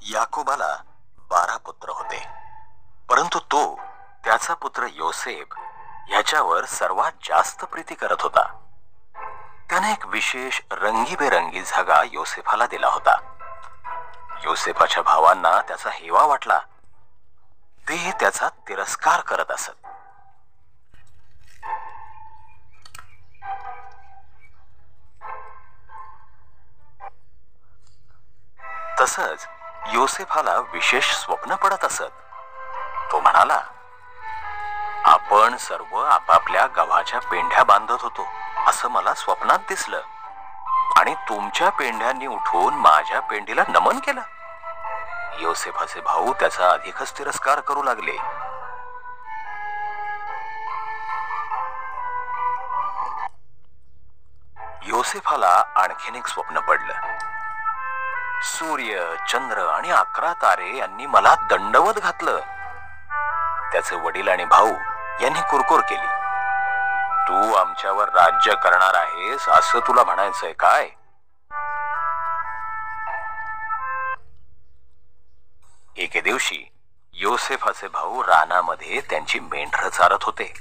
याकोबाला 12 पुत्र होते, परंतु तो त्याचा पुत्र योसेफ याच्यावर सर्वात जास्त प्रीती करत होता. त्याने एक विशेष रंगीबेरंगी झगा योसेफाला दिला होता. योसेफाच्या भावांना त्याचा हेवा वाटला. ते त्याचा तिरस्कार करत असत. तसंच योसेफाला विशेष स्वप्न पडत असत. तो म्हणाला, आपण सर्व आपापल्या गव्हाच्या पेंढ्या बांधत होतो असं मला स्वप्नात दिसलं, आणि तुमच्या पेंढ्यांनी उठून माझ्या पेंढीला नमन केलं. योसेफाचे भाऊ त्याचा अधिकच तिरस्कार करू लागले. योसेफाला आणखीन एक स्वप्न पडलं. सूर्य, चंद्र आणि 11 तारे यांनी मला दंडवत घातलं. त्याचे वडील आणि भाऊ यांनी कुरकुर केली. तू आमच्यावर राज्य करणार आहेस असं तुला म्हणायचंय काय? एके दिवशी योसेफाचे भाऊ रानामध्ये त्यांची मेंढरं चारत होते.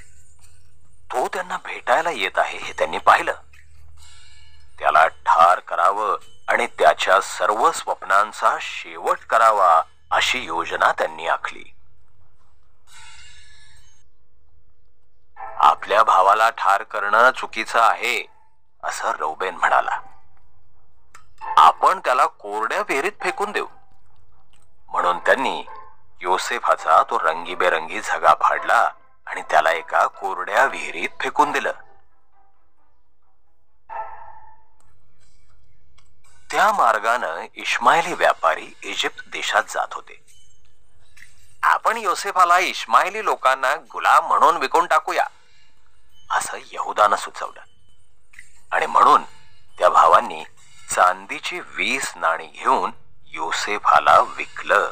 तो त्यांना भेटायला येत आहे हे त्यांनी पाहिलं. त्याला ठार करावं आणि त्याच्या सर्व स्वप्नांचा शेवट करावा अशी योजना त्यांनी आखली. आपल्या भावाला ठार करणं चुकीचं आहे असं रौबेन म्हणाला. आपण त्याला कोरड्या विहिरीत फेकून देऊ. म्हणून त्यांनी योसेफाचा तो रंगीबेरंगी झगा फाडला आणि त्याला एका कोरड्या विहिरीत फेकून दिलं. त्या मार्गानं इश्माएली व्यापारी इजिप्त देशात जात होते. आपण योसेफाला इश्माएली लोकांना गुलाम म्हणून विकून टाकूया असं यहुदानं सुचवलं, आणि म्हणून त्या भावांनी चांदीची 20 नाणी घेऊन योसेफाला विकलं.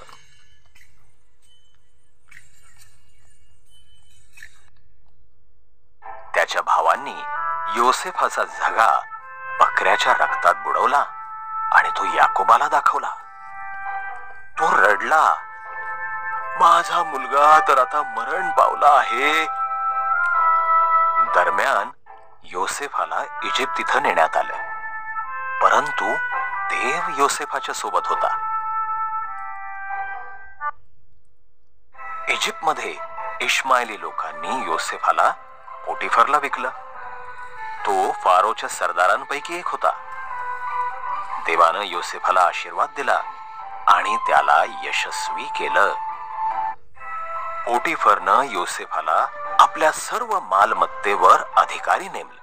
त्याच्या भावांनी योसेफाचा झगा बकऱ्याच्या रक्तात बुडवला आणि तो याकोबाला दाखवला. तो रडला, माझा मुलगा तर आता मरण पावला आहे. दरम्यान योसेफाला इजिप्त इथं नेण्यात आलं, परंतु देव योसेफाच्या सोबत होता. इजिप्तमध्ये इश्माएली लोकांनी योसेफाला पोटिफरला विकलं. तो फारोच्या सरदारांपैकी एक होता. देवानं योसेफाला आशीर्वाद दिला आणि त्याला यशस्वी केलं. पोटिफरनं योसेफाला आपल्या सर्व मालमत्तेवर अधिकारी नेमलं.